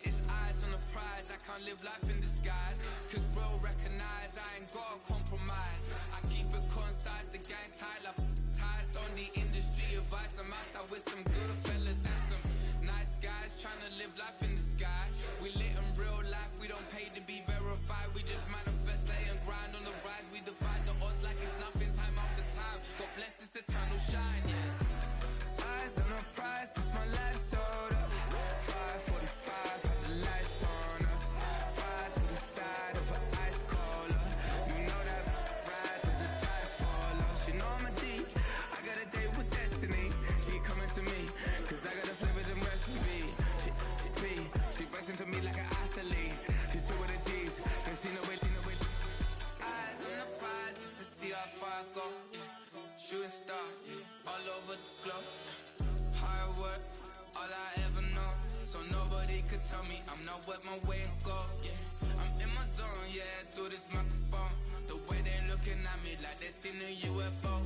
It's eyes on the prize, I can't live life in disguise. Cause real recognize I ain't gotta compromise. I keep it concise, the gang tight like ties. On the industry advice, I'm outside with some good fellas and some nice guys trying to live life in the sky. We lit in real life, we don't pay to be verified. We just manifest, lay and grind on the rise. We defy the odds like it's nothing, time after time. God bless this eternal shine, yeah. Eyes on the prize, it's my life sold up. 5:45, had the lights on us. Fries to the side of an ice cola. You know that ride till the tires fall off. She know I'm a D, I got a date with destiny. She coming to me, cause I got a flavor and recipe. She racing to me like an athlete. She two with the G's, and she know it. Eyes on the prize just to see how far I go. Shooting star, all over the globe. Hard work, all I ever know. So nobody could tell me I'm not what my way and go. Yeah, I'm in my zone, yeah, through this microphone. The way they looking at me like they seen a UFO.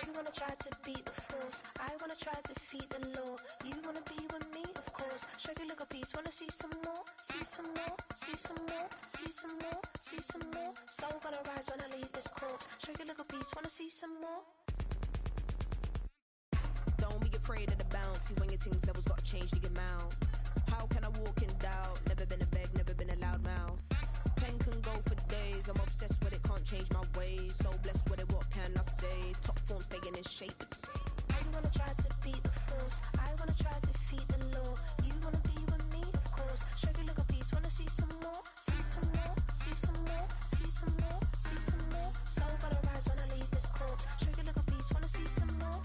You wanna try to beat the force, I wanna try to defeat the law. You wanna be with me, of course. Show you look a piece, wanna see some more, see some more, see some more, see some more, see some more. Soul gonna rise when I leave this corpse. Show you look a piece, wanna see some more. Don't be afraid of the bounce. See when your things levels gotta change to get mouth. How can I walk in doubt? Never been a beg, never been a loud mouth. Pen can go for days. I'm obsessed with it, can't change my ways. So blessed with it, what can I say? Top form staying in shape. You wanna try to beat the force, I wanna try to defeat the law. You wanna be with me, of course. Show you look a piece, wanna see some more, see some more, see some more, see some more, see some more. Soul gonna rise when I leave this corpse. Show you look a piece, wanna see some more.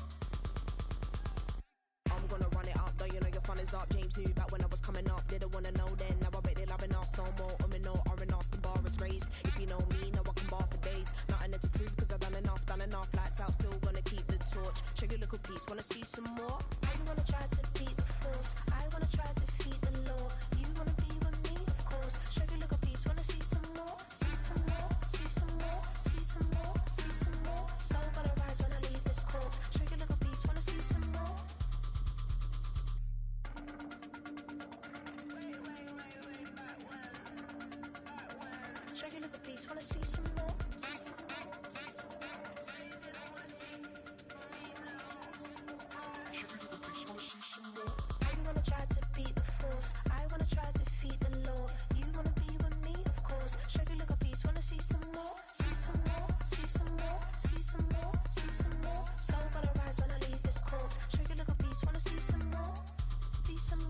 I'm gonna run it up, though you know your fun is up. James knew back when I was coming up, didn't wanna know then. Now I bet they're loving us no more. No R&R, the bar is raised. If you know me, know I can bar for days. Nothing to prove cause I've done enough. Lights out, still gonna keep the torch. Show you a little piece, wanna see some more? You wanna try to beat the force, I wanna try to defeat the law. You wanna be with me, of course. Show you a little piece, wanna see some more, see some more, see some more, see some more, see some more. Soul gonna rise when I leave this corpse. Show you a little piece, wanna see some more. Show you a little piece, wanna see some more. You wanna try to beat the force, I wanna try to defeat the law. You wanna be with me, of course. Show you look a piece, wanna see some more, see some more, see some more, see some more, see some more. Soul gonna rise when I leave this corpse. Show you look a piece, wanna see some more, see some,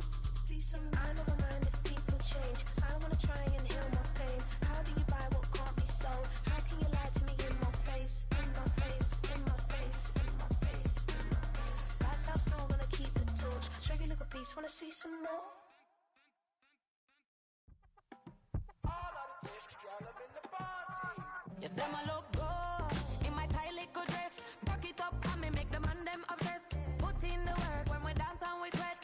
see some. I never mind if people change. I wanna try and heal my pain. How do you buy what can't be sold? How can you lie to me in my face, in my face, in my face, in my face, in my face? That's how still gonna keep the torch. Show you look a piece, wanna see some more. You say my look good in my tight little dress. Rock it up and me make the man them obsessed. Put in the work when we dance and we sweat.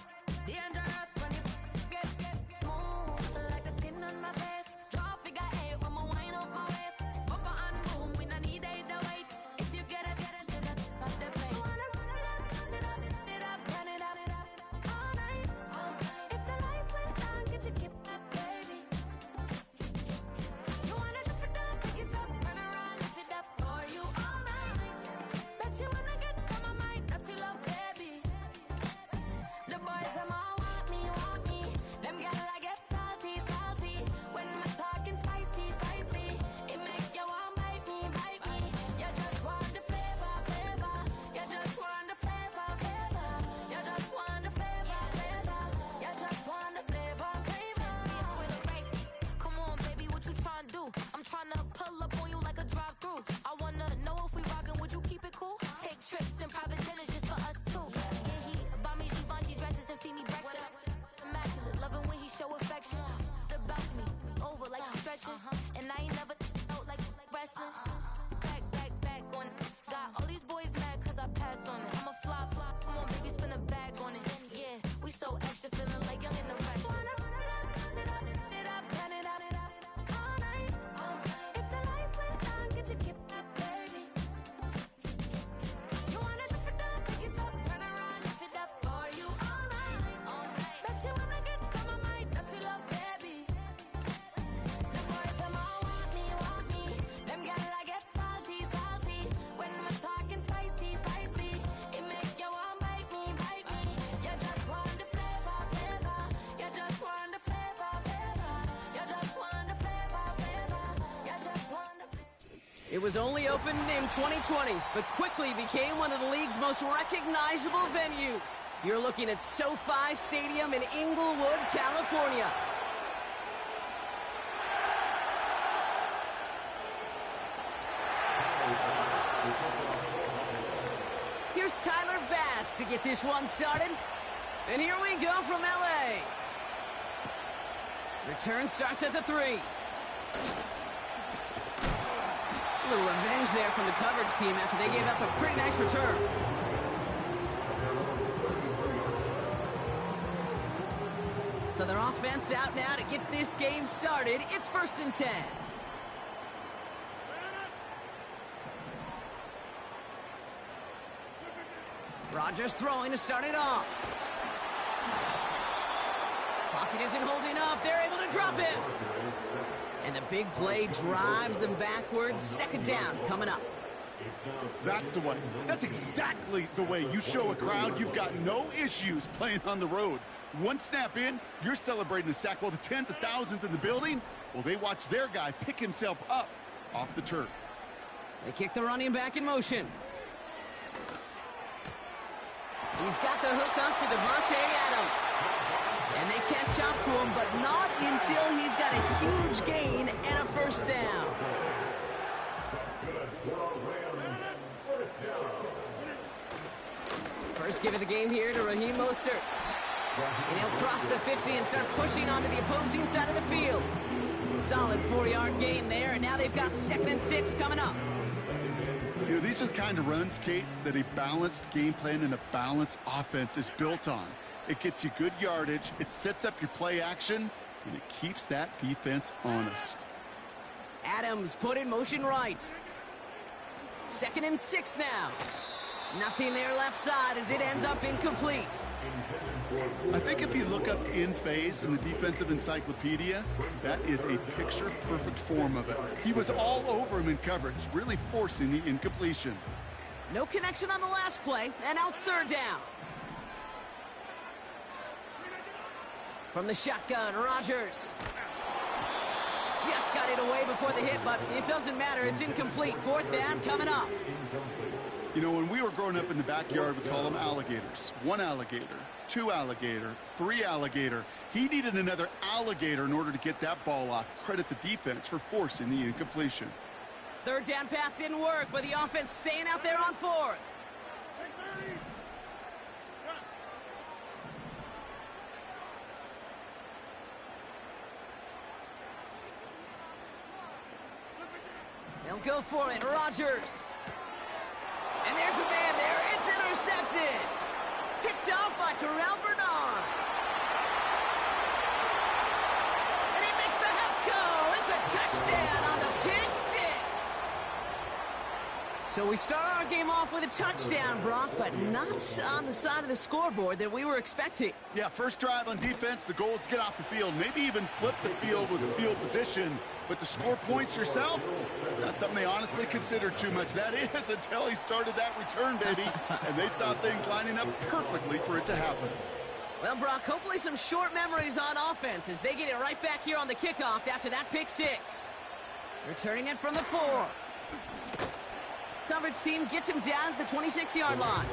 Dangerous when you get smooth like the skin on my face. Draw figure eight when we wind up my waist. Bumper and boom, we no need either wait. If you get it to the top of the plate. You wanna run it up, run it up, run it up, run it up all night, all night. If the lights went down, get your kip up, baby. You wanna drop it down, pick it up, turn around, lift it It was only opened in 2020, but quickly became one of the league's most recognizable venues. You're looking at SoFi Stadium in Inglewood, California. Here's Tyler Bass to get this one started. And here we go from LA. Return starts at the 3. A little revenge there from the coverage team after they gave up a pretty nice return. So their offense out now to get this game started. It's 1st and 10. Rodgers throwing to start it off. Pocket isn't holding up. They're able to drop it. And the big play drives them backwards. 2nd down coming up. That's the way. That's exactly the way you show a crowd you've got no issues playing on the road. One snap in, you're celebrating a sack. While the tens of thousands in the building, well, they watch their guy pick himself up off the turf. They kick the running back in motion. He's got the hook up to Devontae Adams. And they catch up to him, but not until he's got a huge gain and a 1st down. First give of the game here to Raheem Mostert. And he'll cross the 50 and start pushing onto the opposing side of the field. Solid 4-yard gain there, and now they've got 2nd and 6 coming up. You know, these are the kind of runs, Kate, that a balanced game plan and a balanced offense is built on. It gets you good yardage, it sets up your play action, and it keeps that defense honest. Adams put in motion right. 2nd and 6 now. Nothing there left side as it ends up incomplete. I think if you look up in phase in the defensive encyclopedia, that is a picture-perfect form of it. He was all over him in coverage, really forcing the incompletion. No connection on the last play, and now it's 3rd down. From the shotgun, Rodgers. Just got it away before the hit, but it doesn't matter. It's incomplete. 4th down coming up. You know, when we were growing up in the backyard, we call them alligators. 1 alligator, 2 alligator, 3 alligator. He needed another alligator in order to get that ball off. Credit the defense for forcing the incompletion. 3rd down pass didn't work, but the offense staying out there on 4th. They'll go for it, Rodgers. And there's a man there. It's intercepted. Picked up by Terrell Bernard. And he makes the Heffs go. It's a touchdown on the pick 6. So we start our game off with a touchdown, Brock, but not on the side of the scoreboard that we were expecting. Yeah, first drive on defense, the goal is to get off the field, maybe even flip the field with field position. But to score points yourself, it's not something they honestly consider too much. That is until he started that return, baby. And they saw things lining up perfectly for it to happen. Well, Brock, hopefully some short memories on offense as they get it right back here on the kickoff after that pick 6. Returning it from the 4. Coverage team gets him down at the 26-yard line.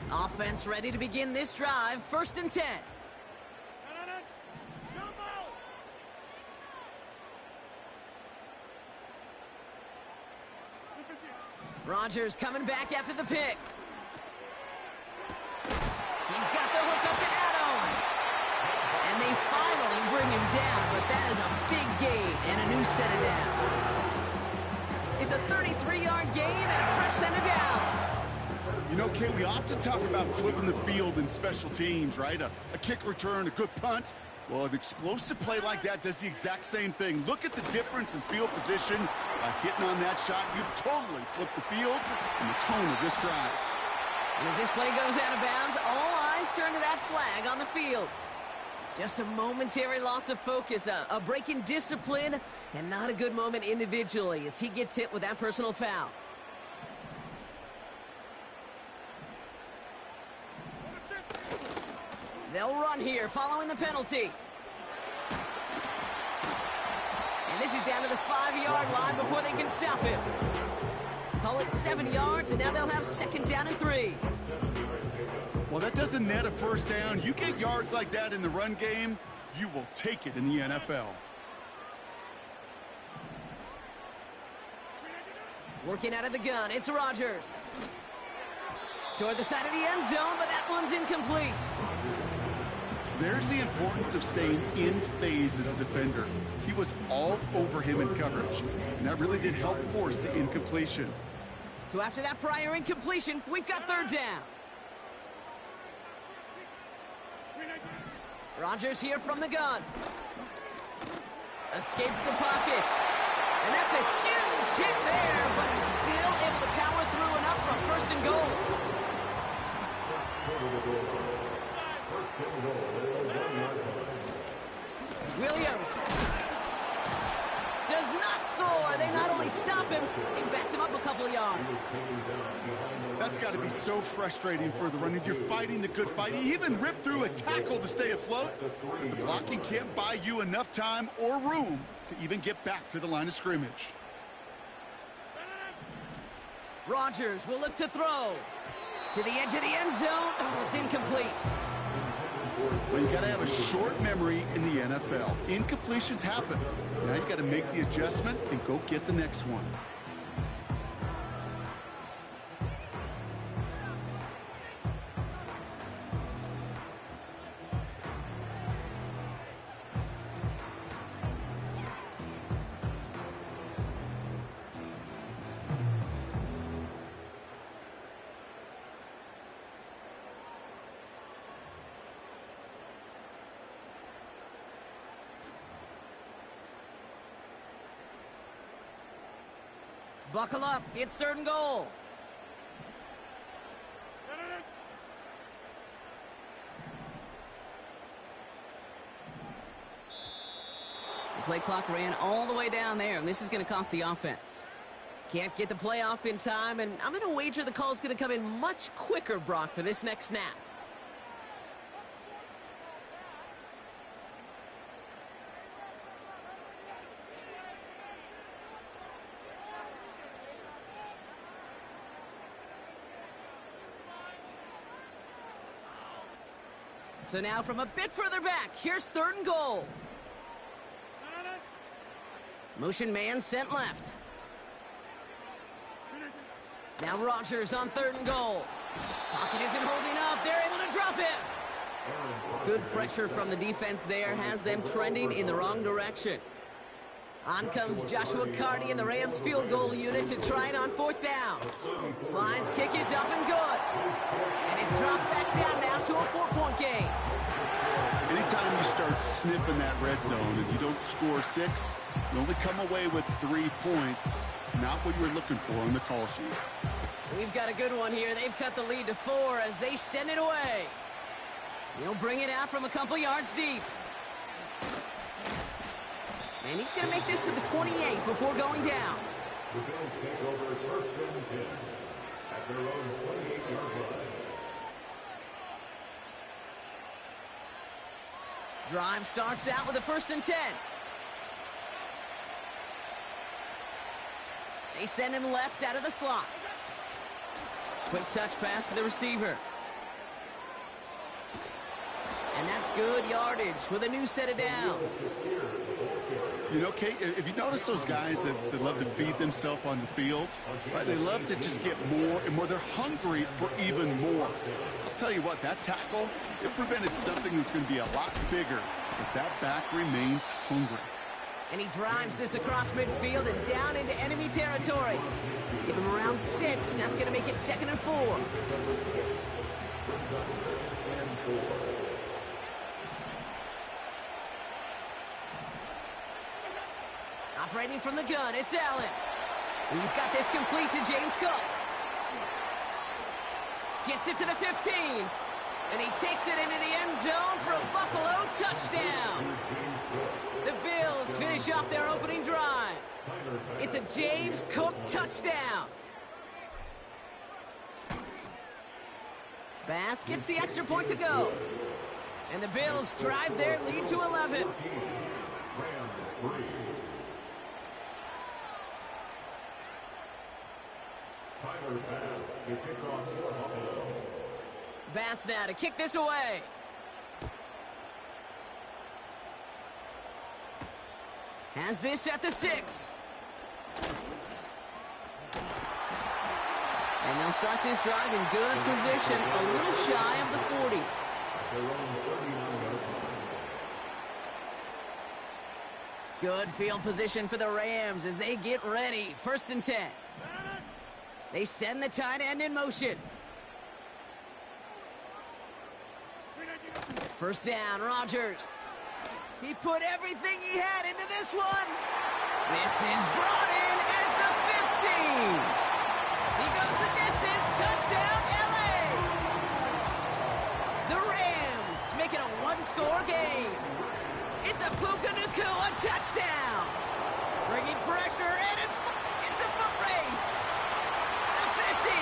Offense ready to begin this drive. 1st and 10. Rodgers coming back after the pick. He's got the hook up to Adams. And they finally bring him down, but that is a big gain and a new set of downs. It's a 33-yard gain and a fresh set of downs. You know, Kate, we often talk about flipping the field in special teams, right? A kick return, a good punt. Well, an explosive play like that does the exact same thing. Look at the difference in field position. By hitting on that shot, you've totally flipped the field and the tone of this drive. And as this play goes out of bounds, all eyes turn to that flag on the field. Just a momentary loss of focus, a break in discipline, and not a good moment individually as he gets hit with that personal foul. They'll run here following the penalty. And this is down to the 5-yard line before they can stop him. Call it 7 yards, and now they'll have 2nd down and 3. Well, that doesn't net a first down. You get yards like that in the run game, you will take it in the NFL. Working out of the gun, it's Rodgers. Toward the side of the end zone, but that one's incomplete. There's the importance of staying in phase as a defender. He was all over him in coverage, and that really did help force the incompletion. So after that prior incompletion, we've got 3rd down. Rodgers here from the gun. Escapes the pocket. And that's a huge hit there, but he's still able to power through enough for a 1st and goal. Williams does not score. They not only stop him, they backed him up a couple of yards. That's got to be so frustrating for the runner. You're fighting the good fight. He even ripped through a tackle to stay afloat, but the blocking can't buy you enough time or room to even get back to the line of scrimmage. Rodgers will look to throw. To the edge of the end zone. Oh, it's incomplete. Well, you got to have a short memory in the NFL. Incompletions happen. Now you got to make the adjustment and go get the next one. Buckle up. It's 3rd and goal. The play clock ran all the way down there, and this is going to cost the offense. Can't get the play off in time, and I'm going to wager the call is going to come in much quicker, Brock, for this next snap. So now from a bit further back, here's 3rd and goal. Motion man sent left. Now Rodgers on 3rd and goal. Pocket isn't holding up. They're able to drop it. Good pressure from the defense there has them trending in the wrong direction. On comes Joshua Carty and the Rams field goal unit to try it on 4th down. Sly's kick is up and good. And it's dropped back down now to a 4-point game. Anytime you start sniffing that red zone and you don't score 6, you only come away with 3 points. Not what you were looking for on the call sheet. We've got a good one here. They've cut the lead to 4 as they send it away. He'll bring it out from a couple yards deep. And he's going to make this to the 28 before going down. The Bills take over 1st and 10 at their own 28-yard line. Drive starts out with a 1st and 10. They send him left out of the slot. Quick touch pass to the receiver. And that's good yardage with a new set of downs. You know, Kate, if you notice those guys that love to feed themselves on the field, right, they love to just get more and more. They're hungry for even more. I'll tell you what, that tackle, it prevented something that's going to be a lot bigger if that back remains hungry. And he drives this across midfield and down into enemy territory. Give him around 6. That's going to make it 2nd and 4. Operating from the gun, it's Allen. He's got this complete to James Cook. Gets it to the 15. And he takes it into the end zone for a Buffalo touchdown. The Bills finish off their opening drive. It's a James Cook touchdown. Bass gets the extra point to go. And the Bills drive their lead to 11. Rams 3. Tyler Bass to kick off for Buffalo. Bass now to kick this away. Has this at the 6. And they'll start this drive in good position, a little shy of the 40. Good field position for the Rams as they get ready. 1st and 10. They send the tight end in motion. 1st down, Rodgers. He put everything he had into this one. This is brought in at the 15. He goes the distance. Touchdown, LA. The Rams make it a one-score game. It's a Puka Nacua touchdown. Bringing pressure, and it's a foot race. The 50.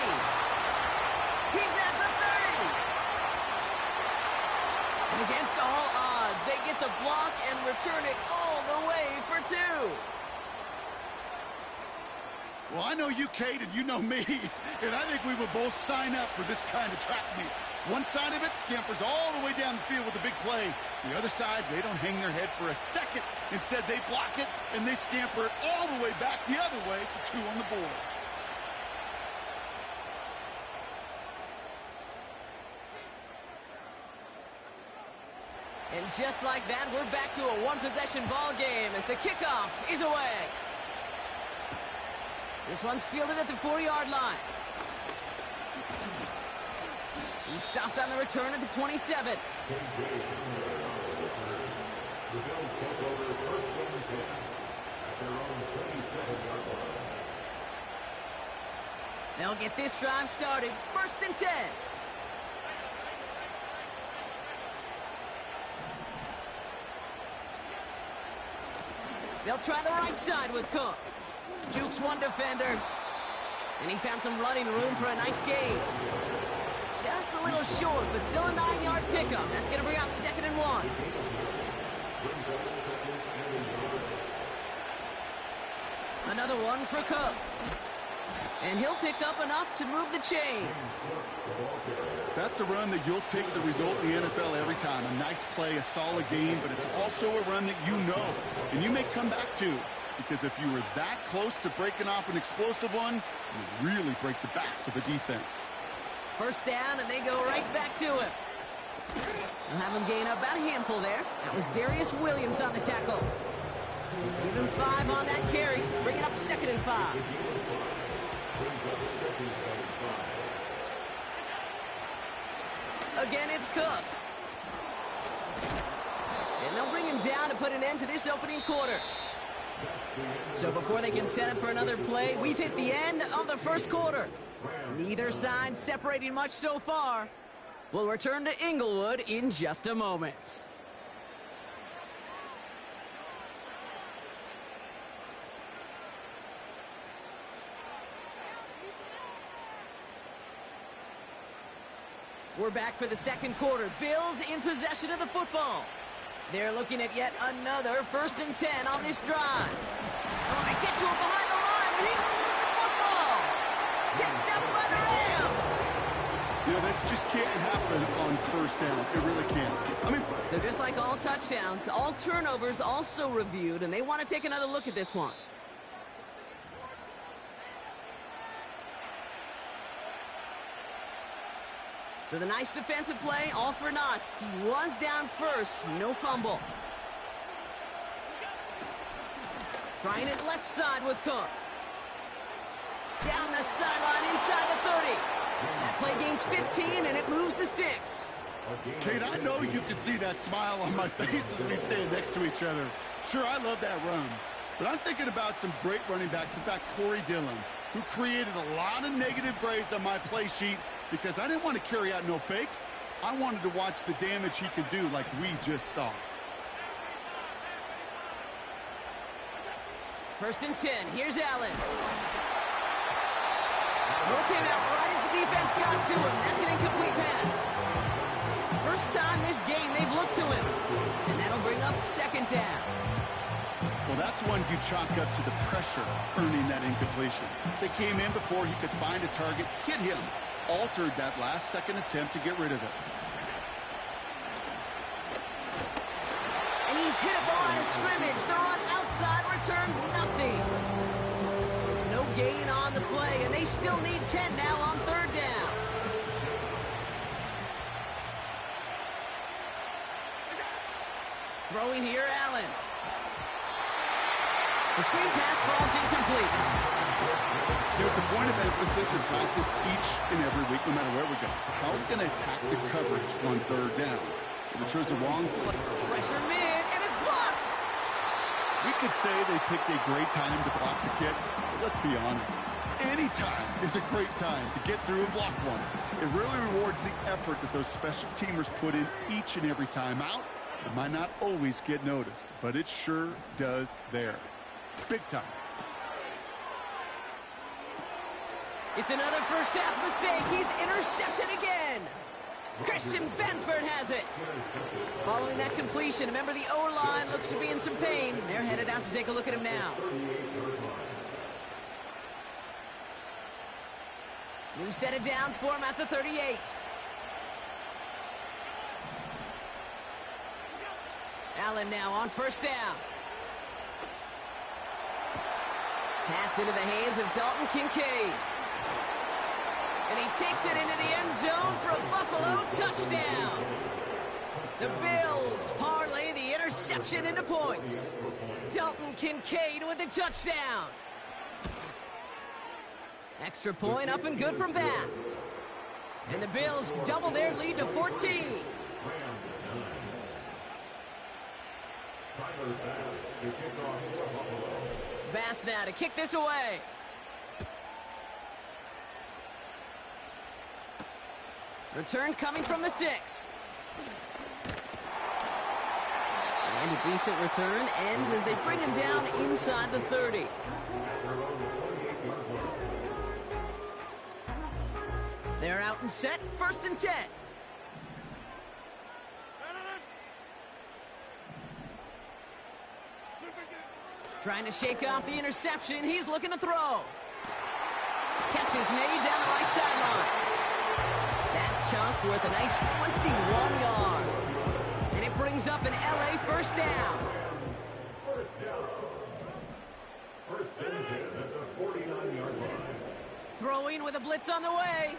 He's at the 30. And against all odds, they get the block and return it all the way for 2. Well, I know you, Kate, and you know me, and I think we will both sign up for this kind of track meet. One side of it scampers all the way down the field with a big play. The other side, they don't hang their head for a second. Instead, they block it, and they scamper it all the way back the other way for 2 on the board. And just like that, we're back to a one-possession ball game as the kickoff is away. This one's fielded at the 4-yard line. He's stopped on the return at the 27. The Bills take over 1st and 10 at their own 27-yard line. They'll get this drive started. 1st and 10. They'll try the right side with Cook. Jukes one defender. And he found some running room for a nice gain. Just a little short, but still a 9-yard pickup. That's going to bring up 2nd and 1. Another one for Cook. And he'll pick up enough to move the chains. That's a run that you'll take the result in the NFL every time. A nice play, a solid game, but it's also a run that you know, and you may come back to. Because if you were that close to breaking off an explosive one, you really break the backs of a defense. 1st down, and they go right back to him. They'll have him gain about a handful there. That was Darius Williams on the tackle. Give him 5 on that carry. Bring it up 2nd and 5. Again, it's Cook. And they'll bring him down to put an end to this opening quarter. So before they can set up for another play, we've hit the end of the 1st quarter. Neither side separating much so far. We'll return to Inglewood in just a moment. We're back for the 2nd quarter. Bills in possession of the football. They're looking at yet another 1st and 10 on this drive. Oh, they get to him behind the line, and he loses the football. Picked up by the Rams. You know, this just can't happen on 1st down. It really can't. So just like all touchdowns, all turnovers also reviewed, and they want to take another look at this one. So the nice defensive play, all for naught. He was down first, no fumble. Trying it left side with Cook. Down the sideline inside the 30. That play gains 15, and it moves the sticks. Kate, I know you can see that smile on my face as we stand next to each other. Sure, I love that run. But I'm thinking about some great running backs. In fact, Corey Dillon, who created a lot of negative grades on my play sheet because I didn't want to carry out no fake. I wanted to watch the damage he could do like we just saw. 1st and 10. Here's Allen. Throw came out right as the defense got to him. That's an incomplete pass. first time this game they've looked to him. And that'll bring up second down. Well, that's one you chalk up to the pressure earning that incompletion. They came in before he could find a target, hit him, altered that last-second attempt to get rid of it. And he's hit at the line of scrimmage. The run outside returns nothing. No gain on the play, and they still need 10 now on third down. Throwing here, Allen. The screen pass falls incomplete. It's a point of emphasis in practice each and every week, no matter where we go. How are we going to attack the coverage on third down? If it chose the wrong play. Pressure mid, and it's blocked! We could say they picked a great time to block the kick, but let's be honest. Any time is a great time to get through and block one. It really rewards the effort that those special teamers put in each and every time out. It might not always get noticed, but it sure does there. Big time. It's another first half mistake. He's intercepted again. Christian Benford has it. Following that completion, remember the O-line looks to be in some pain. They're headed out to take a look at him now. New set of downs for him at the 38. Allen now on first down. Pass into the hands of Dalton Kincaid. And he takes it into the end zone for a Buffalo touchdown. The Bills parlay the interception into points. Dalton Kincaid with the touchdown. Extra point up and good from Bass. And the Bills double their lead to 14. Bass now to kick this away. Return coming from the 6. And a decent return ends as they bring him down inside the 30. They're out and set, 1st and 10. Trying to shake off the interception. He's looking to throw. Catch is made down the right sideline. That chunk worth a nice 21 yards. And it brings up an LA first down. First and 10 at the 49-yard line. Throwing with a blitz on the way.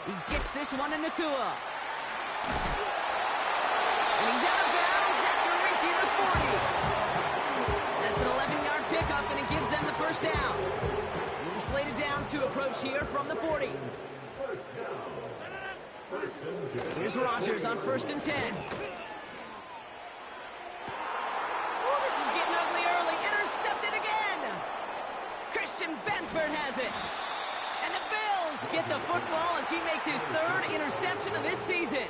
He gets this one to Nakua. And he's out of bounds after reaching the 40. That's an 11-yard pickup, and it gives them the first down. New slated downs to approach here from the 40. Here's Rodgers on 1st and 10. Oh, this is getting ugly early. Intercepted again. Christian Benford has it. And the Bills get the football as he makes his 3rd interception of this season.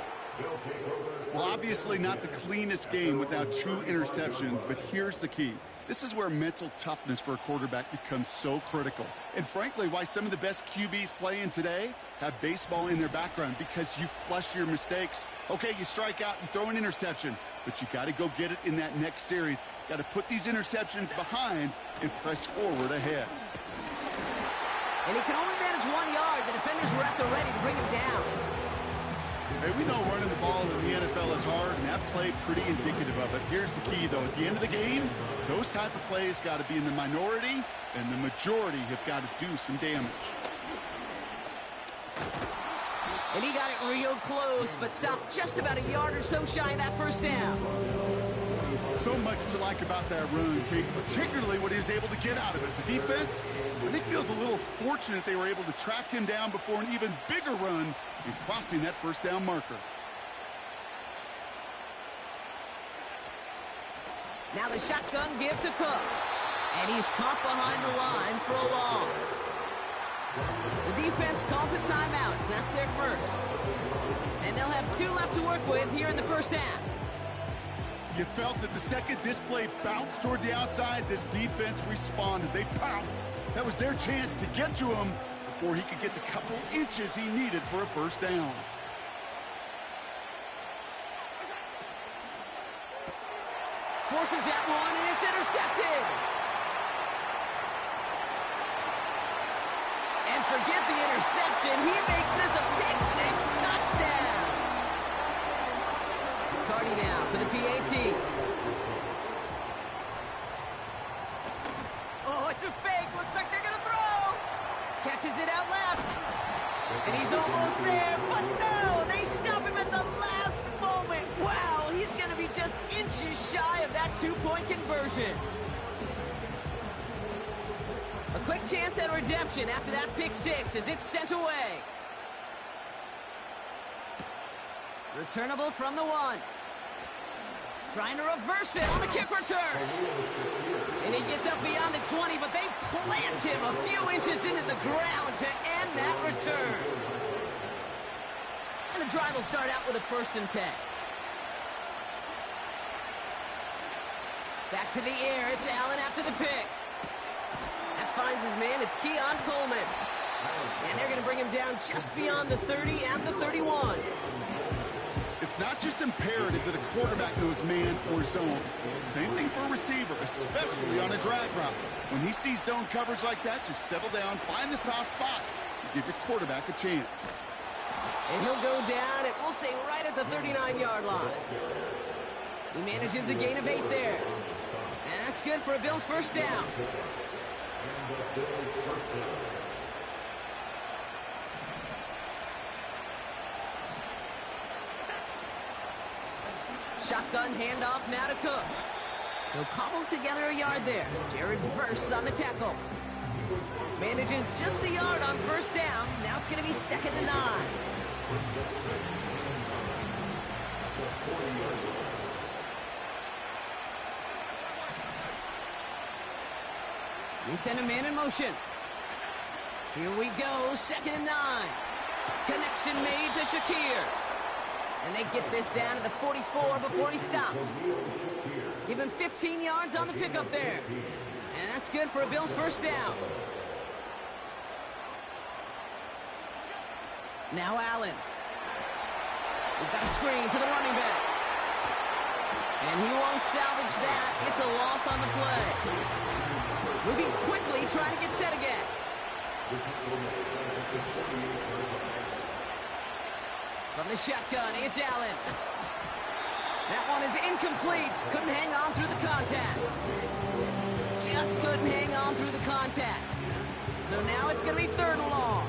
Well, obviously not the cleanest game without 2 interceptions, but here's the key. This is where mental toughness for a quarterback becomes so critical. And frankly, why some of the best QBs playing today have baseball in their background, because you flush your mistakes. Okay, you strike out, you throw an interception, but you got to go get it in that next series. Got to put these interceptions behind and press forward ahead. And he can only manage 1 yard. The defenders were at the ready to bring him down. Hey, we know running the ball in the NFL is hard, and that play pretty indicative of it. Here's the key, though. At the end of the game, those type of plays got to be in the minority, and the majority have got to do some damage. And he got it real close, but stopped just about a yard or so shy of that first down. So much to like about that run, Kate, particularly what he was able to get out of it. The defense, I think, feels a little fortunate they were able to track him down before an even bigger run and crossing that first down marker. Now the shotgun give to Cook. And he's caught behind the line for a loss. The defense calls a timeout, so that's their first. And they'll have 2 left to work with here in the first half. You felt it the second this play bounced toward the outside, this defense responded. They pounced. That was their chance to get to him before he could get the couple inches he needed for a first down. Forces that one, and it's intercepted. And forget the interception. He makes this a pick-6 touchdown. Cardi now for the PAT. Oh, it's a fake. Looks like they're going to throw. Catches it out left. And he's almost there. But no, they stop him at the last moment. Wow, he's going to be just inches shy of that two-point conversion. A quick chance at redemption after that pick-6 as it's sent away. Returnable from the 1. Trying to reverse it on the kick return. And he gets up beyond the 20, but they plant him a few inches into the ground to end that return. And the drive will start out with a 1st and 10. Back to the air. It's Allen after the pick. That finds his man. It's Keon Coleman. And they're going to bring him down just beyond the 30 and the 31. It's not just imperative that a quarterback knows man or zone. Same thing for a receiver, especially on a drag route. When he sees zone coverage like that, just settle down, find the soft spot, and give your quarterback a chance. And he'll go down, and we'll say right at the 39-yard line. He manages a gain of 8 there. And that's good for a Bills 1st down. Shotgun handoff now to Cook. He'll cobble together a yard there. Jared Verse on the tackle. Manages just a yard on 1st down. Now it's going to be 2nd and 9. We send a man in motion. Here we go, 2nd and 9. Connection made to Shakir. And they get this down to the 44 before he stopped. Give him 15 yards on the pickup there. And that's good for a Bills 1st down. Now Allen. We've got a screen to the running back. And he won't salvage that. It's a loss on the play. Moving quickly, trying to get set again. From the shotgun, it's Allen. That one is incomplete. Couldn't hang on through the contact. Just couldn't hang on through the contact. So now it's going to be 3rd and long.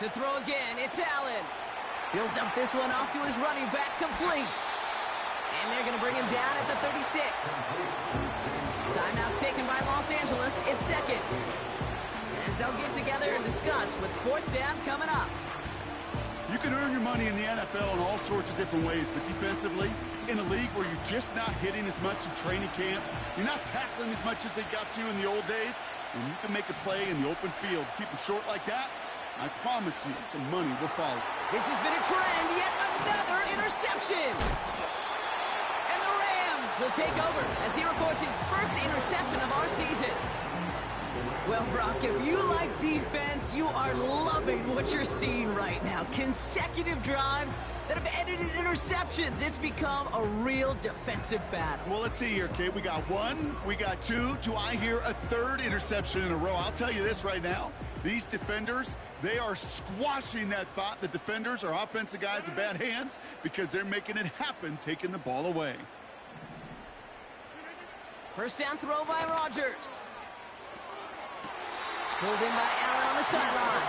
To throw again, it's Allen. He'll dump this one off to his running back, complete. And they're going to bring him down at the 36. Timeout taken by Los Angeles. It's 2nd. As they'll get together and discuss with 4th down coming up. You can earn your money in the NFL in all sorts of different ways, but defensively, in a league where you're just not hitting as much in training camp, you're not tackling as much as they got to in the old days, when you can make a play in the open field, keep them short like that, I promise you some money will follow. This has been a trend, yet another interception. And the Rams will take over as he records his 1st interception of our season. Well, Brock, if you like defense, you are loving what you're seeing right now. Consecutive drives that have ended in interceptions. It's become a real defensive battle. Well, let's see here, Kate. We got 1, we got 2. Do I hear a 3rd interception in a row? I'll tell you this right now. These defenders, they are squashing that thought. The defenders are offensive guys in bad hands because they're making it happen, taking the ball away. 1st down throw by Rodgers. Pulled in by Allen on the sideline.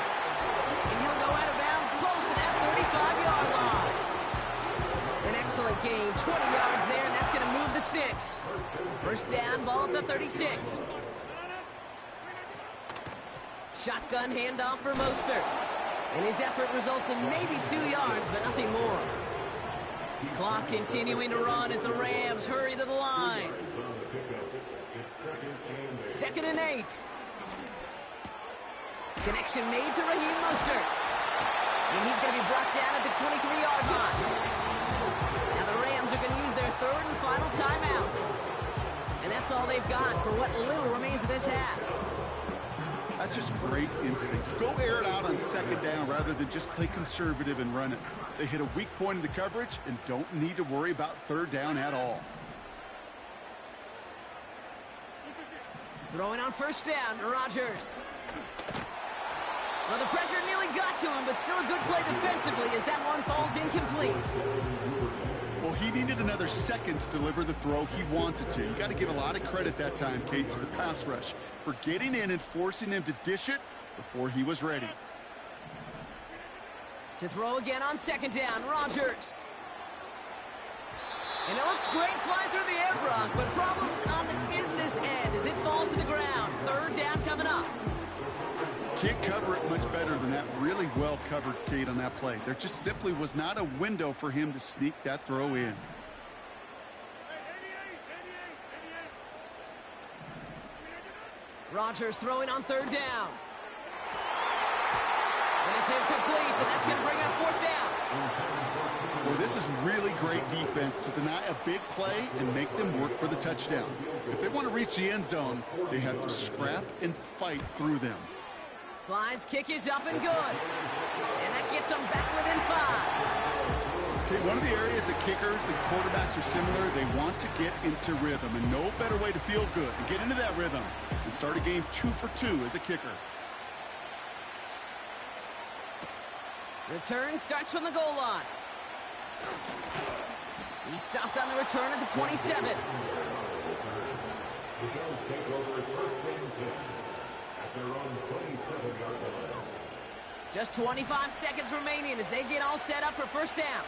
And he'll go out of bounds close to that 35-yard line. An excellent gain, 20 yards there, and that's going to move the sticks. 1st down, ball at the 36. Shotgun handoff for Mostert. And his effort results in maybe 2 yards, but nothing more. Clock continuing to run as the Rams hurry to the line. 2nd and 8. Connection made to Raheem Mostert. And he's going to be brought down at the 23-yard line. Now the Rams are going to use their 3rd and final timeout. And that's all they've got for what little remains of this half. That's just great instincts. Go air it out on second down rather than just play conservative and run it. They hit a weak point in the coverage and don't need to worry about third down at all. Throwing on first down, Rodgers. Well, the pressure nearly got to him, but still a good play defensively as that one falls incomplete. Well, he needed another second to deliver the throw he wanted to. You got to give a lot of credit that time, Kate, to the pass rush for getting in and forcing him to dish it before he was ready. To throw again on second down, Rodgers. And it looks great flying through the air, Brock, but problems on the business end as it falls to the ground. Third down coming up. Can't cover it much better than that. Really well covered, Kate, on that play. There just simply was not a window for him to sneak that throw in. Rodgers throwing on third down. And it's incomplete, and that's going to bring up fourth down. Well, this is really great defense to deny a big play and make them work for the touchdown. If they want to reach the end zone, they have to scrap and fight through them. Slide's kick is up and good. And that gets them back within 5. Okay, one of the areas that kickers and quarterbacks are similar, they want to get into rhythm, and no better way to feel good and get into that rhythm and start a game 2 for 2 as a kicker. Return starts from the goal line. He stopped on the return at the 27. The Bills take over first and 10 at their own 27-yard line. Just 25 seconds remaining as they get all set up for first down.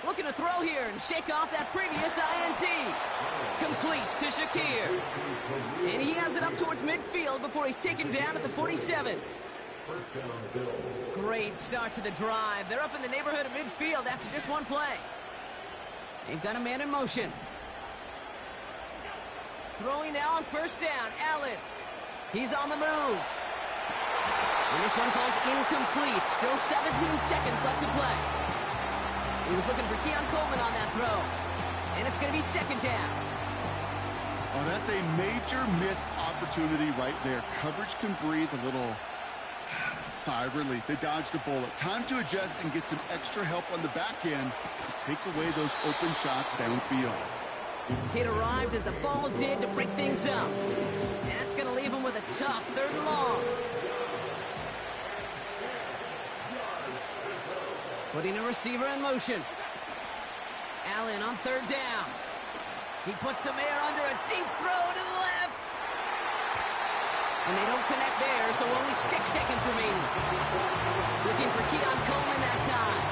Looking to throw here and shake off that previous INT. Complete to Shakir. And he has it up towards midfield before he's taken down at the 47. First down, Bills. Great start to the drive. They're up in the neighborhood of midfield after just one play. They've got a man in motion. Throwing now on first down, Allen. He's on the move. And this one falls incomplete. Still 17 seconds left to play. He was looking for Keon Coleman on that throw. And it's going to be second down. Oh, that's a major missed opportunity right there. Coverage can breathe a little sigh of relief. They dodged a bullet. Time to adjust and get some extra help on the back end to take away those open shots downfield. It arrived as the ball did to break things up. And that's going to leave him with a tough third and long. Putting a receiver in motion. Allen on third down. He puts some air under a deep throw to the left. And they don't connect there, so only 6 seconds remaining. Looking for Keon Coleman that time.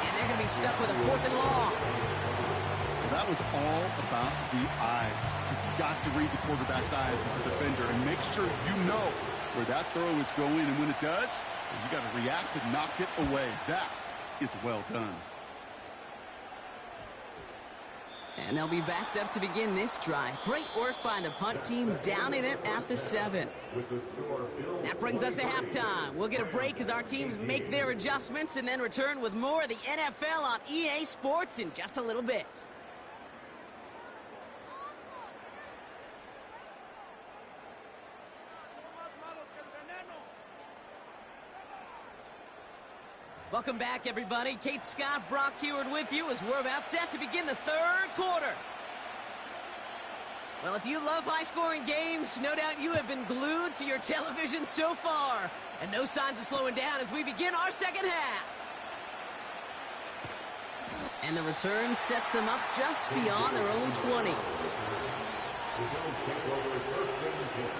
And they're going to be stuck with a fourth and long. Well, that was all about the eyes. You've got to read the quarterback's eyes as a defender and make sure you know where that throw is going. And when it does, you got to react and knock it away. That is well done. And they'll be backed up to begin this drive. Great work by the punt team, downing it at the 7. That brings us to halftime. We'll get a break as our teams make their adjustments and then return with more of the NFL on EA Sports in just a little bit. Welcome back, everybody. Kate Scott, Brock Heward with you as we're about set to begin the third quarter. Well, if you love high-scoring games, no doubt you have been glued to your television so far. And no signs of slowing down as we begin our second half. And the return sets them up just beyond their own 20. The Bills take over first and 10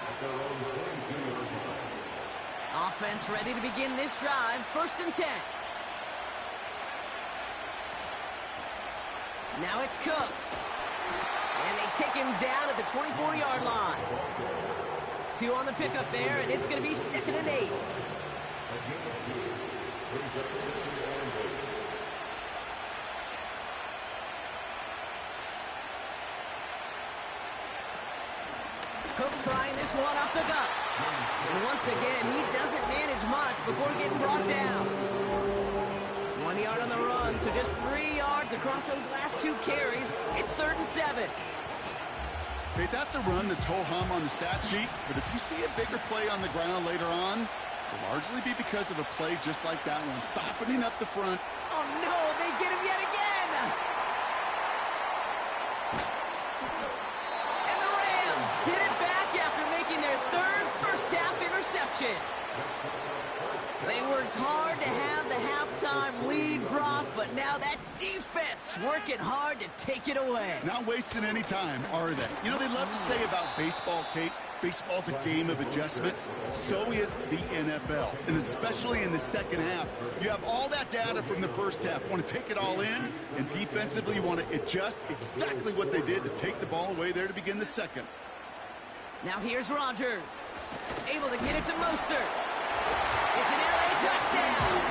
at their own 22-yard line. Offense ready to begin this drive. First and 10. Now it's Cook. And they take him down at the 24-yard line. 2 on the pickup there, and it's going to be second and 8. Cook trying this one up the gut. And once again, he doesn't manage much before getting brought down. 1 yard on the run, so just 3 yards across those last 2 carries. It's third and 7. Okay, that's a run that's ho-hum on the stat sheet, but if you see a bigger play on the ground later on, it'll largely be because of a play just like that one, softening up the front. Oh, no, they get him yet again! And the Rams get it back after making their third first-half interception. They worked hard to have the halftime lead, Brock, but now that defense working hard to take it away. Not wasting any time, are they? You know, they love to say about baseball, Kate, baseball's a game of adjustments. So is the NFL, and especially in the second half. You have all that data from the first half. You want to take it all in, and defensively you want to adjust exactly what they did to take the ball away there to begin the second. Now here's Rodgers, able to get it to Mostert. It's an LA touchdown.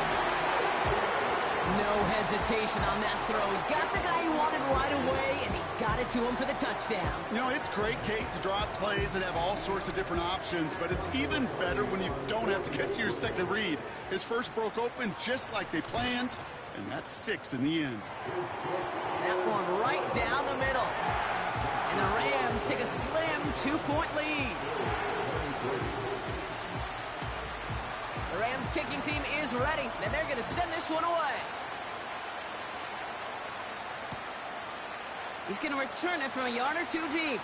No hesitation on that throw. He got the guy he wanted right away, and he got it to him for the touchdown. You know, it's great, Kate, to draw up plays and have all sorts of different options, but it's even better when you don't have to get to your second read. His first broke open just like they planned, and that's 6 in the end. That one right down the middle. And the Rams take a slim 2-point lead. The Rams kicking team is ready, and they're going to send this one away. He's going to return it from a yard or two deep.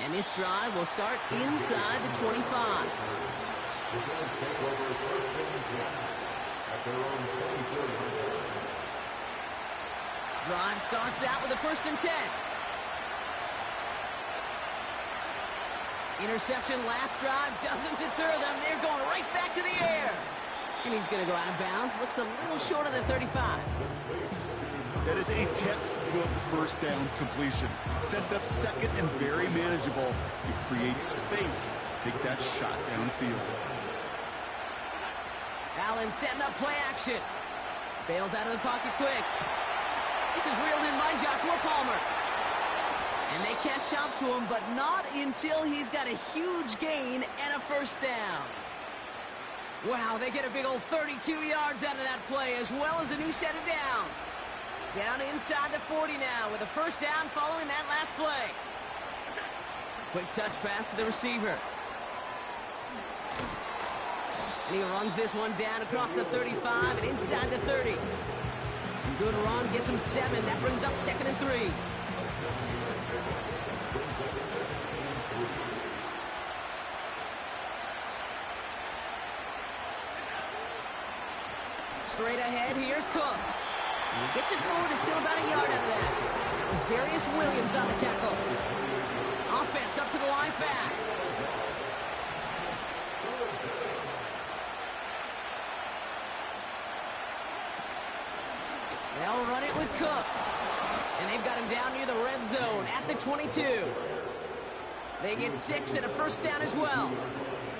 And this drive will start inside the 25. Drive starts out with a 1st and 10. Interception last drive doesn't deter them. They're going right back to the air. And he's going to go out of bounds. Looks a little short of the 35. That is a textbook first down completion. Sets up second and very manageable. It creates space to take that shot downfield. Allen setting up play action. Bails out of the pocket quick. This is reeled in by Joshua Palmer. And they catch up to him, but not until he's got a huge gain and a 1st down. Wow, they get a big old 32 yards out of that play, as well as a new set of downs. Down inside the 40 now with a 1st down following that last play. Quick touch pass to the receiver. And he runs this one down across the 35 and inside the 30. Good run, gets him 7. That brings up 2nd and 3. Straight ahead, here's Cook. And he gets it forward to still about a yard out of that. That was Darius Williams on the tackle. Offense up to the line fast. They'll run it with Cook. And they've got him down near the red zone at the 22. They get 6 and a 1st down as well.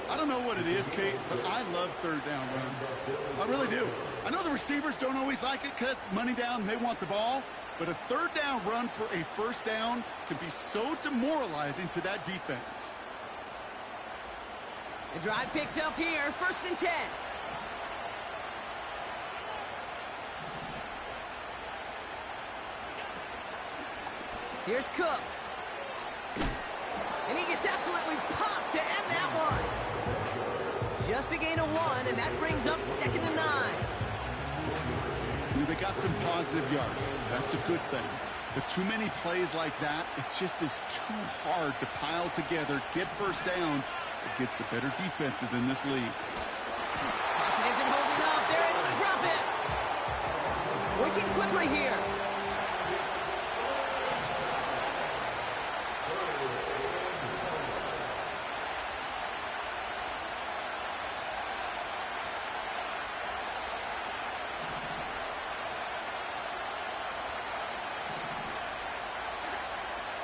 I don't know what it is, Kate, but I love 3rd down runs. I really do. I know the receivers don't always like it because money down, they want the ball. But a 3rd down run for a 1st down can be so demoralizing to that defense. The drive picks up here, 1st and 10. Here's Cook. And he gets absolutely popped to end that one. Just a gain of 1, and that brings up 2nd and 9. I mean, they got some positive yards. That's a good thing. But too many plays like that, it just is too hard to pile together, get 1st downs. It gets the better defenses in this league. Pocket isn't holding up. They're able to drop it. Working quickly here.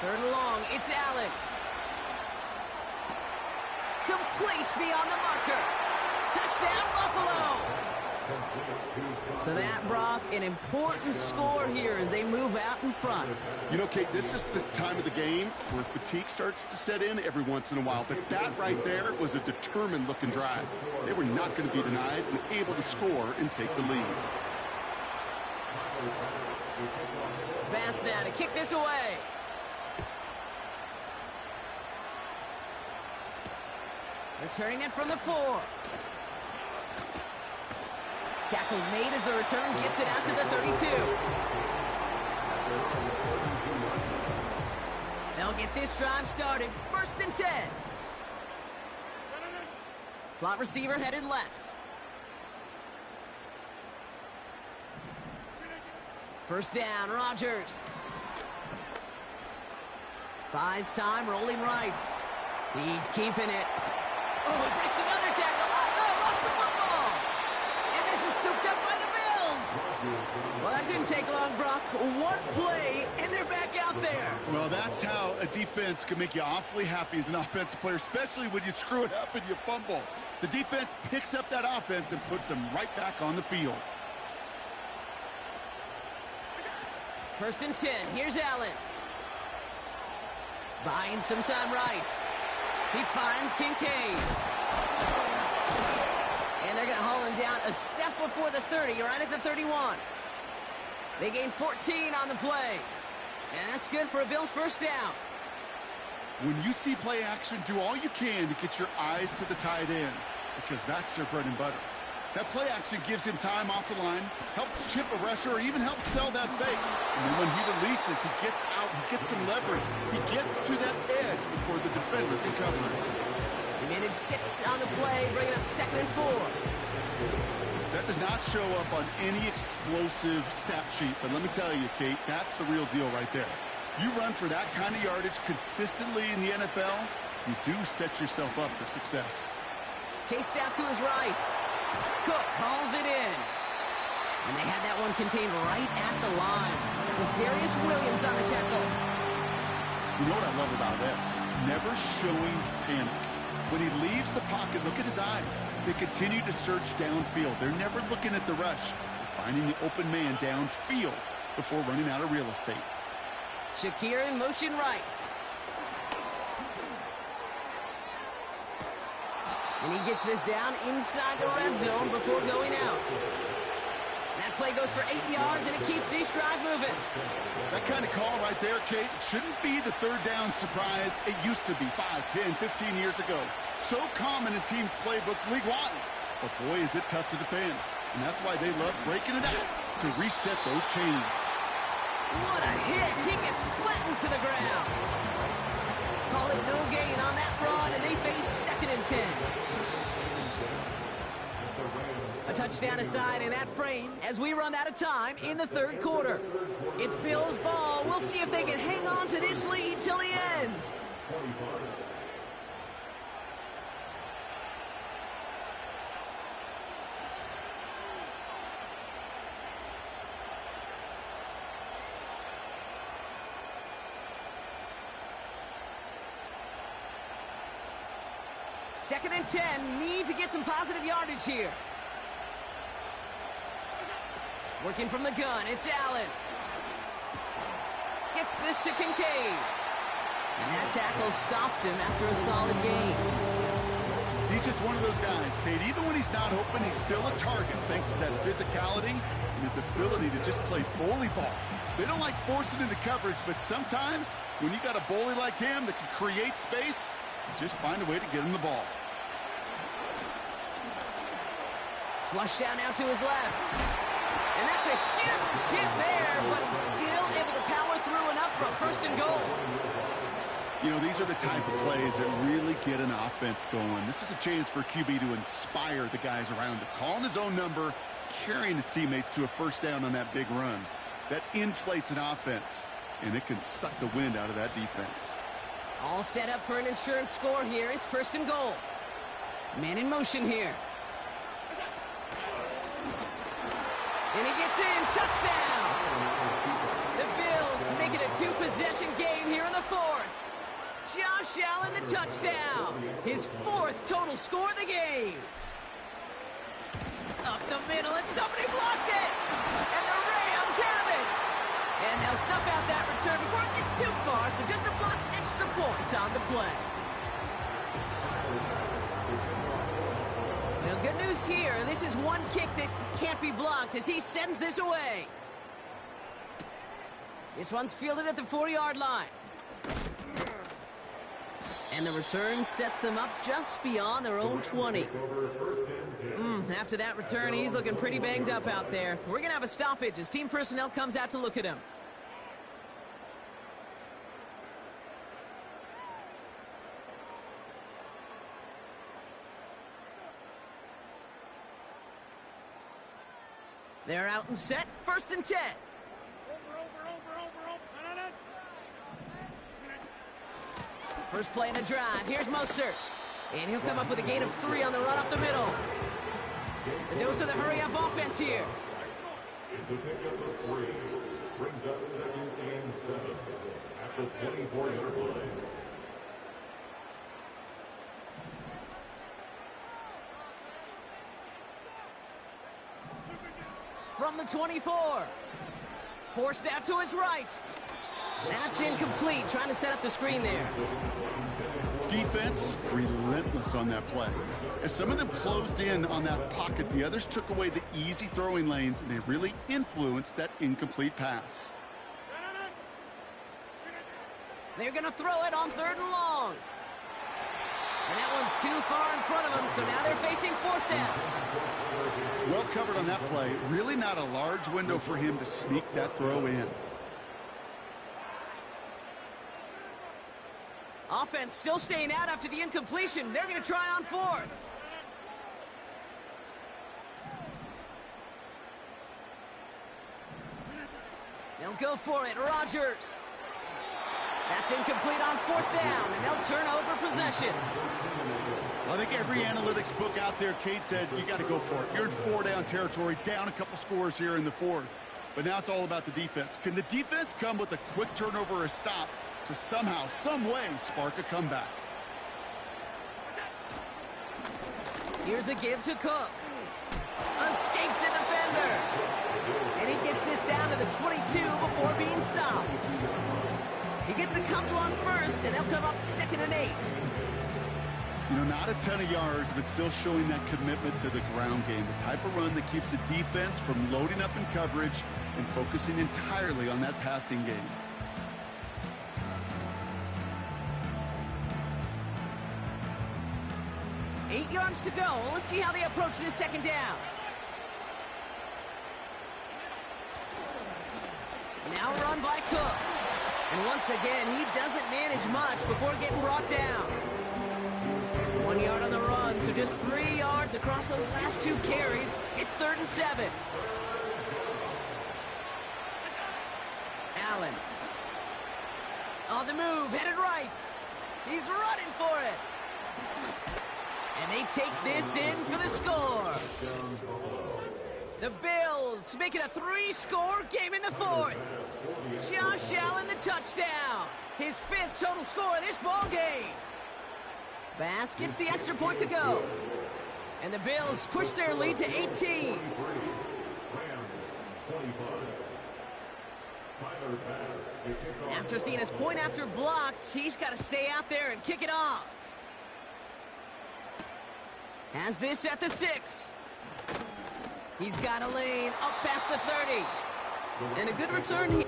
Third and long, it's Allen. Complete beyond the marker. Touchdown, Buffalo. So that, Brock, an important score here as they move out in front. You know, Kate, this is the time of the game where fatigue starts to set in every once in a while. But that right there was a determined-looking drive. They were not going to be denied and able to score and take the lead. Pass now to kick this away. Returning it from the 4. Tackle made as the return gets it out to the 32. They'll get this drive started. 1st and 10. Slot receiver headed left. 1st down, Rodgers. Buys time, rolling right. He's keeping it. Oh, he breaks another tackle. Oh, lost the football. And this is scooped up by the Bills. Well, that didn't take long, Brock. One play, and they're back out there. Well, that's how a defense can make you awfully happy as an offensive player, especially when you screw it up and you fumble. The defense picks up that offense and puts them right back on the field. 1st and 10. Here's Allen. Buying some time right. He finds Kincaid. And they're going to haul him down a step before the 30, right at the 31. They gain 14 on the play. And that's good for a Bills 1st down. When you see play action, do all you can to get your eyes to the tight end, because that's their bread and butter. That play action gives him time off the line, helps chip a rusher, or even helps sell that fake. And then when he releases, he gets out, he gets some leverage. He gets to that edge before the defender can cover him. He managed 6 on the play, bringing up 2nd and 4. That does not show up on any explosive stat sheet, but let me tell you, Kate, that's the real deal right there. You run for that kind of yardage consistently in the NFL, you do set yourself up for success. Chased out to his right. Cook calls it in. And they had that one contained right at the line. It was Darius Williams on the tackle. You know what I love about this? Never showing panic. When he leaves the pocket, look at his eyes. They continue to search downfield. They're never looking at the rush. They're finding the open man downfield before running out of real estate. Shakir in motion right. And he gets this down inside the red zone before going out. That play goes for 8 yards, and it keeps this drive moving. That kind of call right there, Kate, shouldn't be the 3rd down surprise. It used to be 5, 10, 15 years ago. So common in teams' playbooks league-wide. But boy, is it tough to defend. And that's why they love breaking it out to reset those chains. What a hit! He gets flattened to the ground. Call it no gain on that run, and they face 2nd and 10. A touchdown aside in that frame as we run out of time in the 3rd quarter. It's Bills ball. We'll see if they can hang on to this lead till the end. Second and 10, need to get some positive yardage here. Working from the gun, it's Allen. Gets this to Kincaid. And that tackle stops him after a solid gain. He's just one of those guys, Kate. Even when he's not open, he's still a target thanks to that physicality and his ability to just play bully ball. They don't like forcing into coverage, but sometimes when you got a bully like him that can create space, just find a way to get him the ball. Flush down now to his left. And that's a huge hit there, but he's still able to power through enough for a 1st and goal. You know, these are the type of plays that really get an offense going. This is a chance for QB to inspire the guys around him. Calling his own number, carrying his teammates to a 1st down on that big run. That inflates an offense, and it can suck the wind out of that defense. All set up for an insurance score here. It's 1st and goal. Man in motion here. And he gets in. Touchdown! The Bills make it a 2-possession game here in the 4th. Josh Allen, the touchdown. His 4th total score of the game. Up the middle, and somebody blocked it! And the Rams have it! And they'll snuff out that return before it gets too far, so just a blocked extra points on the play. Well, good news here. This is one kick that can't be blocked as he sends this away. This one's fielded at the 40-yard line. And the return sets them up just beyond their own 20. After that return, he's looking pretty banged up out there. We're going to have a stoppage as team personnel comes out to look at him. They're out and set, 1st and 10. First play in the drive. Here's Mostert. And he'll come up with a gain of 3 on the run up the middle. The dose of the hurry-up offense here. It's the pickup of 3. Brings up 2nd and 7 at the 24-yard line. From the 24. Forced out to his right. That's incomplete. Trying to set up the screen there. Defense, relentless on that play. As some of them closed in on that pocket, the others took away the easy throwing lanes, and they really influenced that incomplete pass. They're going to throw it on 3rd and long. And that one's too far in front of them, so now they're facing 4th down. Well covered on that play. Really not a large window for him to sneak that throw in. Offense still staying out after the incompletion. They're going to try on 4th. They'll go for it. Rodgers. That's incomplete on 4th down, and they'll turn over possession. I think every analytics book out there, Kate said, you got to go for it. You're in 4-down territory, down a couple scores here in the 4th. But now it's all about the defense. Can the defense come with a quick turnover or a stop to somehow, some way, spark a comeback? Here's a give to Cook. Escapes a defender. And he gets this down to the 22 before being stopped. He gets a couple on 1st, and they'll come up 2nd and 8. You know, not a ton of yards, but still showing that commitment to the ground game. The type of run that keeps the defense from loading up in coverage and focusing entirely on that passing game. Eight yards to go. Let's see how they approach this 2nd down. Now run by Cook. And once again, he doesn't manage much before getting brought down. 1 yard on the run, so just 3 yards across those last 2 carries. It's 3rd and 7. Allen. On the move, headed right. He's running for it. And they take this in for the score. The Bills make it a 3-score game in the 4th. Josh Allen, the touchdown. His 5th total score of this ball game. Bass gets the extra point to go. And the Bills push their lead to 18. After seeing his point after blocked, he's got to stay out there and kick it off. Has this at the 6. He's got a lane up past the 30. And a good return here.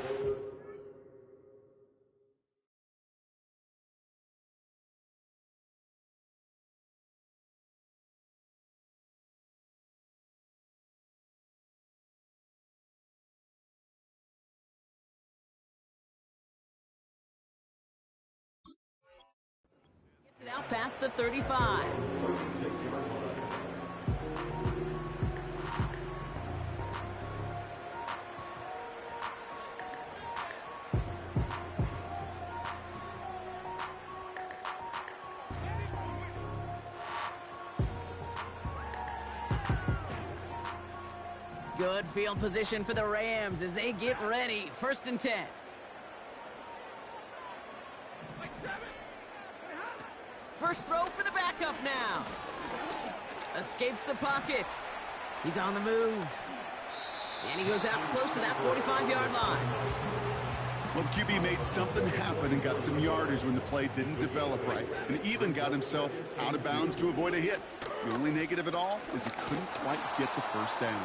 Gets it out past the 35. Good field position for the Rams as they get ready. 1st and 10. First throw for the backup now. Escapes the pocket. He's on the move. And he goes out close to that 45-yard line. Well, the QB made something happen and got some yardage when the play didn't develop right, and even got himself out of bounds to avoid a hit. The only negative at all is he couldn't quite get the 1st down.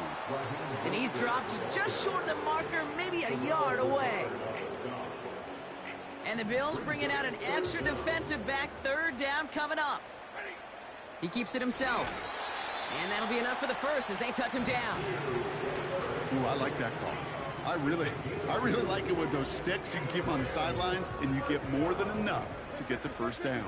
And he's dropped just short of the marker, maybe a yard away. And the Bills bringing out an extra defensive back, third down coming up. He keeps it himself. And that'll be enough for the first as they touch him down. Ooh, I like that call. I really like it with those sticks. You can keep them on the sidelines, and you get more than enough to get the first down.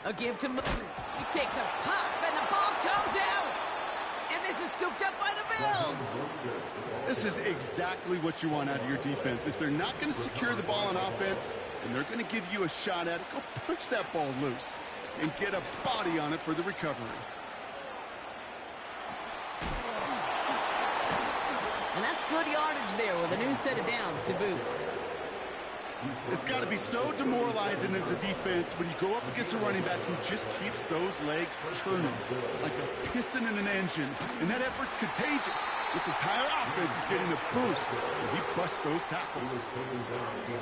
A give to Moon. He takes a pop, and the ball comes out. And this is scooped up by the Bills. This is exactly what you want out of your defense. If they're not going to secure the ball on offense, and they're going to give you a shot at it, go punch that ball loose and get a body on it for the recovery. And that's good yardage there with a new set of downs to boot. It's got to be so demoralizing as a defense when you go up against a running back who just keeps those legs churning like a piston in an engine, and that effort's contagious. This entire offense is getting a boost, and he busts those tackles.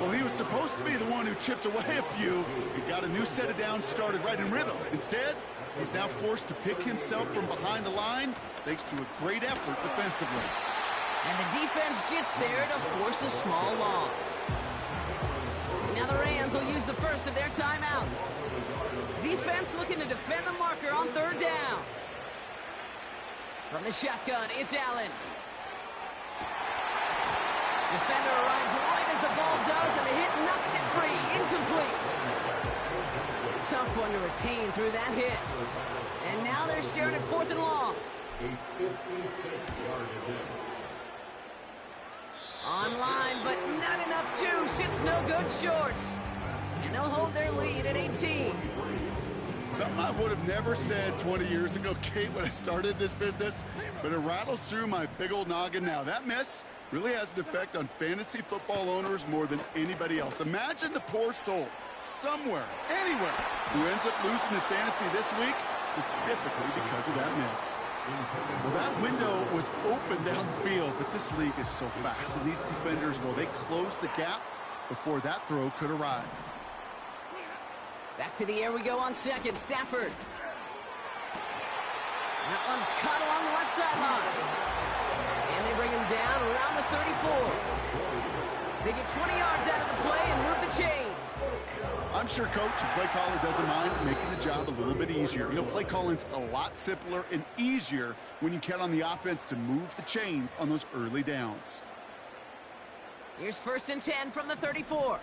Well, he was supposed to be the one who chipped away a few and got a new set of downs started right in rhythm. Instead, he's now forced to pick himself from behind the line thanks to a great effort defensively. And the defense gets there to force a small loss. Now the Rams will use the first of their timeouts. Defense looking to defend the marker on third down. From the shotgun, it's Allen. Defender arrives right as the ball does, and the hit knocks it free. Incomplete. Tough one to retain through that hit. And now they're staring at 4th and long. Online, but not enough juice. It's no good short. And they'll hold their lead at 18. Something I would have never said 20 years ago, Kate, when I started this business, but it rattles through my big old noggin now. That miss really has an effect on fantasy football owners more than anybody else. Imagine the poor soul somewhere, anywhere, who ends up losing in fantasy this week, specifically because of that miss. Well, that window was open down the field, but this league is so fast. And these defenders, well, they closed the gap before that throw could arrive. Back to the air we go on second. Stafford. That one's caught along the left sideline. And they bring him down around the 34. They get 20 yards out of the play and move the chains. I'm sure coach and play caller doesn't mind making the job a little bit easier. You know, play calling's a lot simpler and easier when you count on the offense to move the chains on those early downs. Here's 1st and 10 from the 34.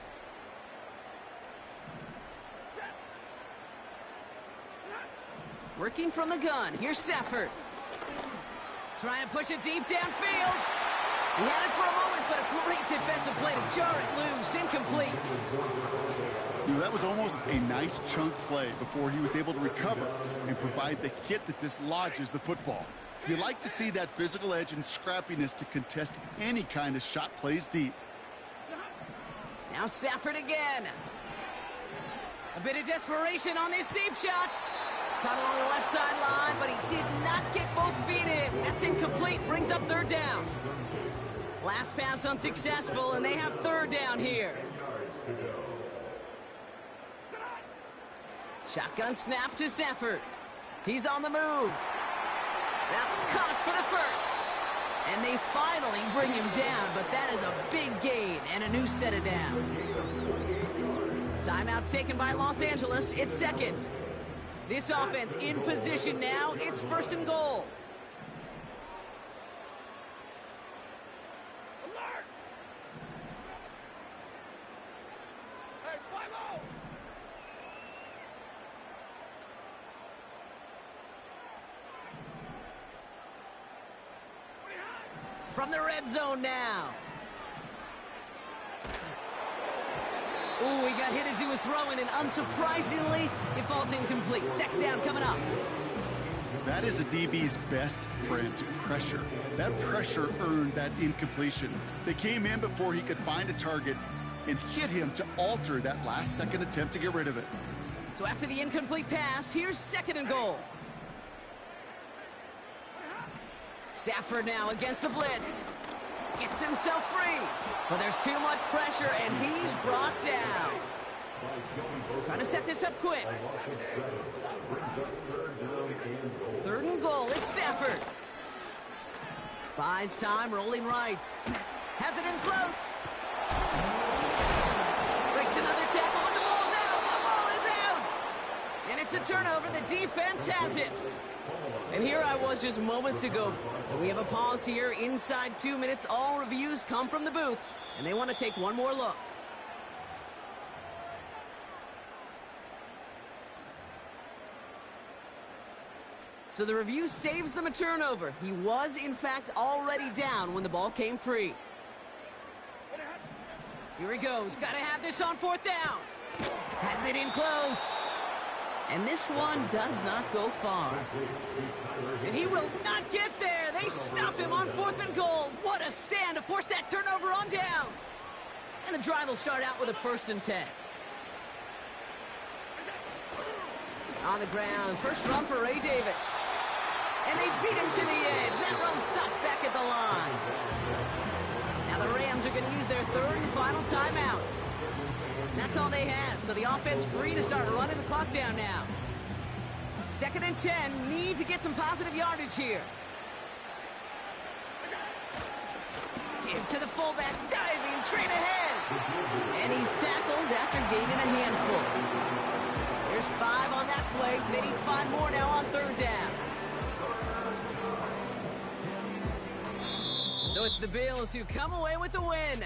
Working from the gun. Here's Stafford. Trying to push it deep downfield. He had it for a moment, but a great defensive play to jar it loose. Incomplete. You know, that was almost a nice chunk play before he was able to recover and provide the hit that dislodges the football. You like to see that physical edge and scrappiness to contest any kind of shot plays deep. Now Stafford again. A bit of desperation on this deep shot. Caught along the left sideline, but he did not get both feet in. That's incomplete. Brings up 3rd down. Last pass unsuccessful, and they have 3rd down here. Shotgun snap to Stafford. He's on the move. That's caught for the first. And they finally bring him down, but that is a big gain and a new set of downs. Timeout taken by Los Angeles. It's second. This offense in position now. It's 1st and goal. From the red zone now. Ooh, he got hit as he was throwing, and unsurprisingly, it falls incomplete. 2nd down coming up. That is a DB's best friend, pressure. That pressure earned that incompletion. They came in before he could find a target and hit him to alter that last-second attempt to get rid of it. So after the incomplete pass, here's 2nd and goal. Stafford now against the blitz. Gets himself free. But there's too much pressure, and he's brought down. Trying to set this up quick. A loss of 7 brings up 3rd down and goal. 3rd and goal. It's Stafford. Buys time, rolling right. Has it in close. Breaks another tackle, but the ball's out. The ball is out. And it's a turnover. The defense has it. And here I was just moments ago. So we have a pause here inside 2 minutes. All reviews come from the booth, and they want to take one more look. So the review saves them a turnover. He was, in fact, already down when the ball came free. Here he goes. Got to have this on 4th down. Has it in close. And this one does not go far. And he will not get there. They stop him on 4th and goal. What a stand to force that turnover on downs. And the drive will start out with a 1st and 10. On the ground, first run for Ray Davis. And they beat him to the edge. That run stopped back at the line. Now the Rams are going to use their 3rd and final timeout. That's all they had, so the offense free to start running the clock down now. 2nd and 10, need to get some positive yardage here. Give to the fullback, diving straight ahead. And he's tackled after gaining a handful. There's 5 on that play. They need 5 more now on 3rd down. So it's the Bills who come away with the win.